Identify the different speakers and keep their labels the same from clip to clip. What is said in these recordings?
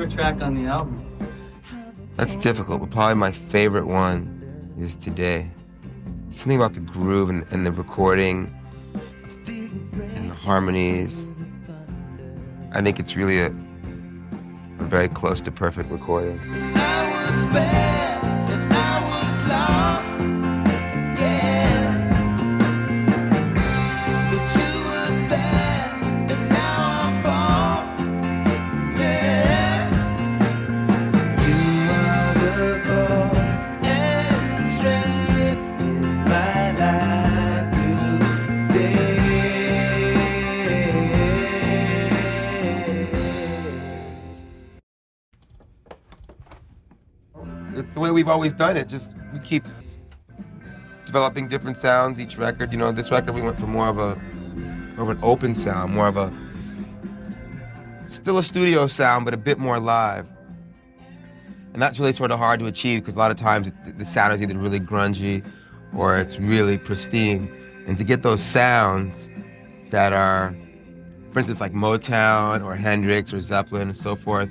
Speaker 1: favorite track on the album?
Speaker 2: That's difficult, but probably my favorite one is Today. Something about the groove and the recording and the harmonies. I think it's really a very close to perfect recording.
Speaker 3: I was bad and I was lost, yeah. But you were there and now I'm born, yeah. You are the cause and strength in my life today.
Speaker 2: It's the way we've always done it. Just we keep developing different sounds each record. You know, this record we went for more of an open sound, more of a still a studio sound, but a bit more live. And that's really sort of hard to achieve because a lot of times the sound is either really grungy or it's really pristine. And to get those sounds that are, for instance, like Motown or Hendrix or Zeppelin and so forth,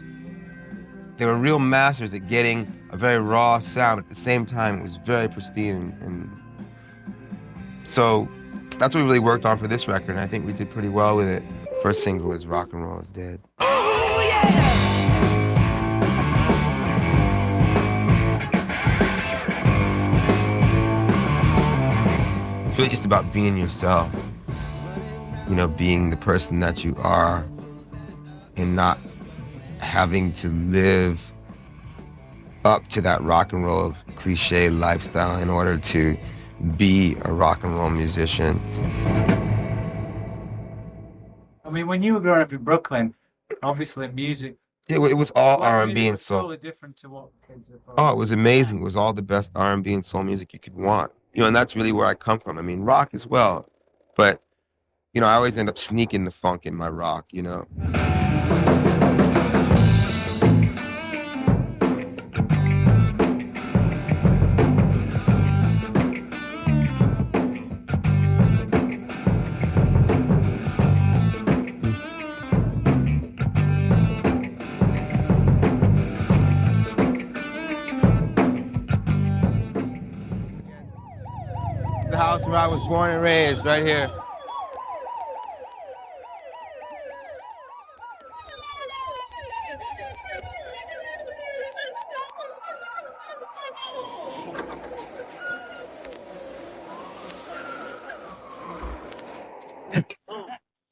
Speaker 2: they were real masters at getting a very raw sound, but at the same time it was very pristine. And so that's what we really worked on for this record, and I think we did pretty well with it. First single was Rock and Roll is Dead.
Speaker 3: Oh, yeah.
Speaker 2: It's really just about being yourself, you know, being the person that you are and not having to live up to that rock and roll cliche lifestyle in order to be a rock and roll musician.
Speaker 1: I mean, when you were growing up in Brooklyn, obviously music.
Speaker 2: It was all
Speaker 1: Black
Speaker 2: R&B
Speaker 1: music
Speaker 2: and
Speaker 1: was
Speaker 2: soul.
Speaker 1: totally different to what kids are from.
Speaker 2: Oh, it was amazing. It was all the best R&B and soul music you could want. You know, and that's really where I come from. I mean, rock as well. But, you know, I always end up sneaking the funk in my rock, you know. The house where I was born and raised, right here.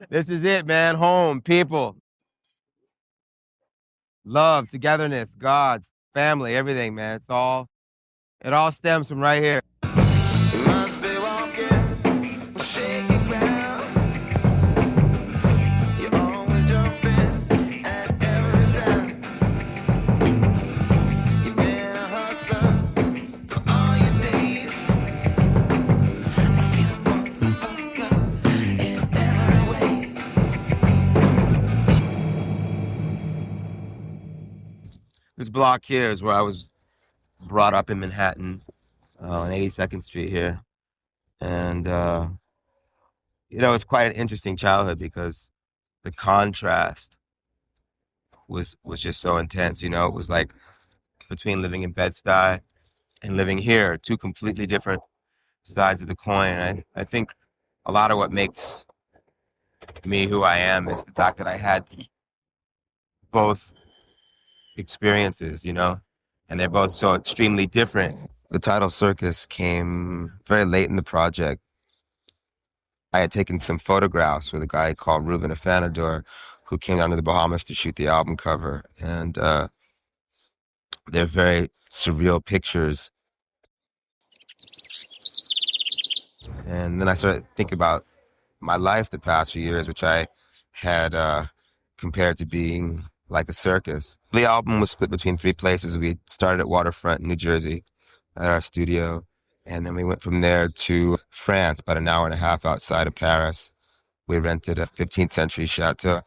Speaker 2: This is it, man. Home, people. Love, togetherness, God, family, everything, man. It all stems from right here.
Speaker 3: You must be walking, shaky ground. You're always jumping at every sound. You've been a hustler for all your days. I feel a motherfucker in every way.
Speaker 2: This block here is where I was brought up in Manhattan. On 82nd Street here. And, you know, it's quite an interesting childhood because the contrast was just so intense, you know. It was like between living in Bed-Stuy and living here, two completely different sides of the coin. And I think a lot of what makes me who I am is the fact that I had both experiences, you know, and they're both so extremely different. The title Circus came very late in the project. I had taken some photographs with a guy called Ruben Afanador, who came down to the Bahamas to shoot the album cover. And they're very surreal pictures. And then I started thinking about my life the past few years, which I had compared to being like a circus. The album was split between three places. We started at Waterfront in New Jersey, at our studio, and then we went from there to France, about an hour and a half outside of Paris. We rented a 15th century chateau,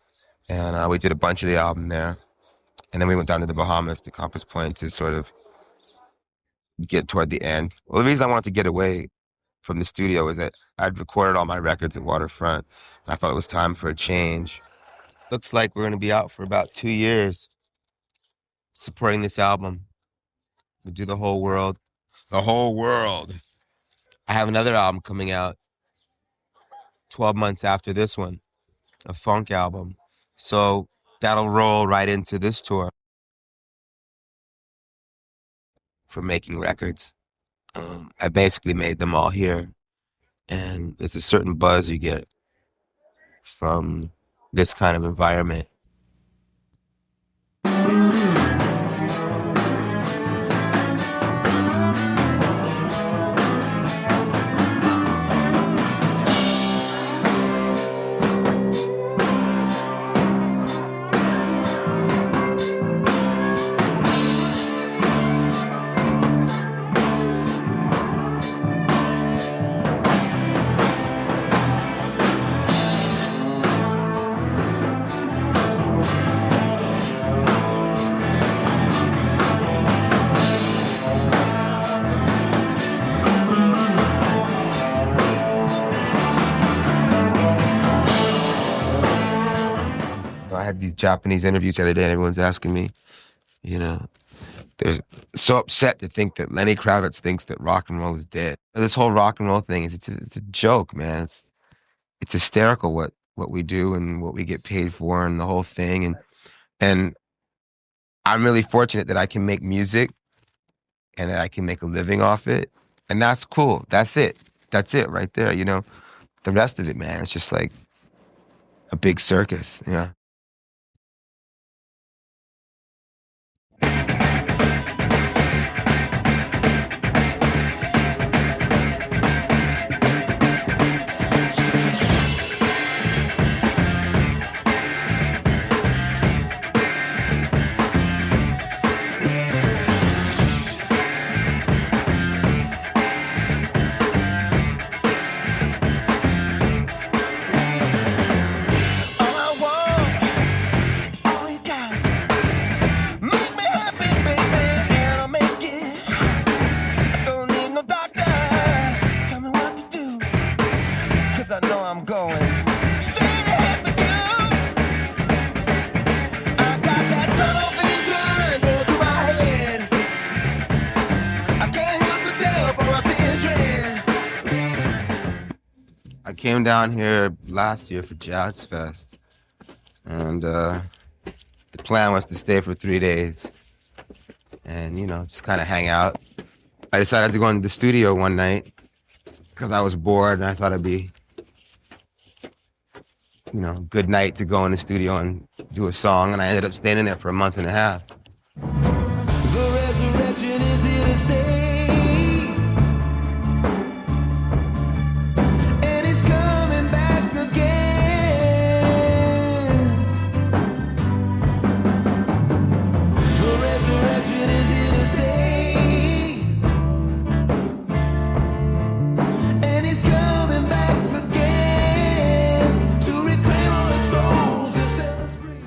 Speaker 2: and we did a bunch of the album there. And then we went down to the Bahamas, to Compass Point, to sort of get toward the end. Well, the reason I wanted to get away from the studio was that I'd recorded all my records at Waterfront, and I thought it was time for a change. Looks like we're going to be out for about 2 years. supporting this album. We do the whole world. The whole world. I have another album coming out 12 months after this one, a funk album. So that'll roll right into this tour for making records. I basically made them all here. And there's a certain buzz you get from this kind of environment. I had these Japanese interviews the other day, and everyone's asking me, you know, they're so upset to think that Lenny Kravitz thinks that rock and roll is dead. This whole rock and roll thing is it's a joke, man. It's hysterical what we do and what we get paid for and the whole thing. And I'm really fortunate that I can make music and that I can make a living off it. And that's cool. That's it. That's it right there, you know. The rest of it, man, it's just like a big circus, you know.
Speaker 3: All I want is all you got. Make me happy, baby, and I'll make it. I don't need no doctor. Tell me what to do, 'cause I know I'm going straight ahead for you. I got that tunnel vision going through my head. I can't help myself or I see it's red.
Speaker 2: I came down here last year for Jazz Fest, and the plan was to stay for 3 days and, you know, just kind of hang out. I decided to go into the studio one night because I was bored and I thought it'd be, you know, a good night to go in the studio and do a song, and I ended up staying in there for a month and a half.
Speaker 3: The resurrection is here to stay. And it's coming back again. The resurrection is here to stay. And it's coming back again to reclaim our souls and set us free.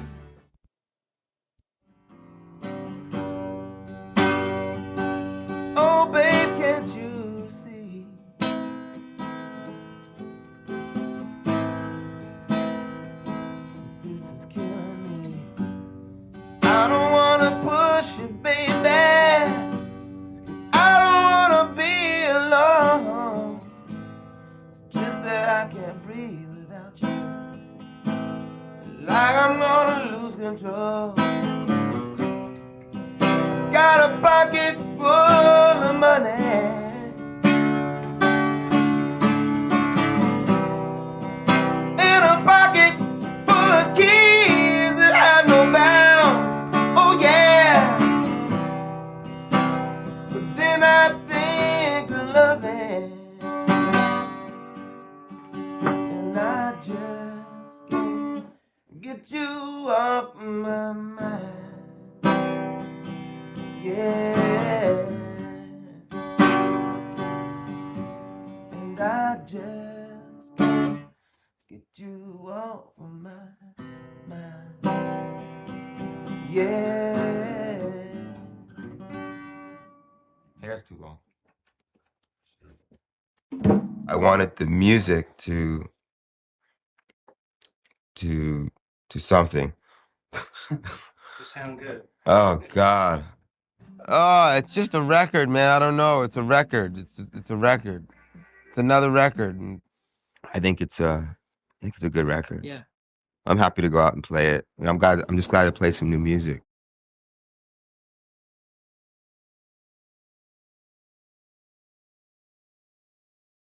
Speaker 3: Oh, babe, can't you see? This is killing me. I don't wanna push you, baby. I don't wanna be alone. It's just that I can't breathe without you. Like I'm gonna lose control. Got a pocket full of money. And a pocket full of keys that have no bounds. Oh yeah. But then I think of loving. And I just can't get you off my mind. Yeah. And I just can't get you off of my mind. Yeah.
Speaker 2: Hair's too long. I wanted the music to something.
Speaker 1: to sound good?
Speaker 2: Oh God. Oh, it's just a record, man. I don't know. It's a record. It's a record. It's another record, and I think it's a good record.
Speaker 1: Yeah.
Speaker 2: I'm happy to go out and play it. And I'm just glad to play some new music.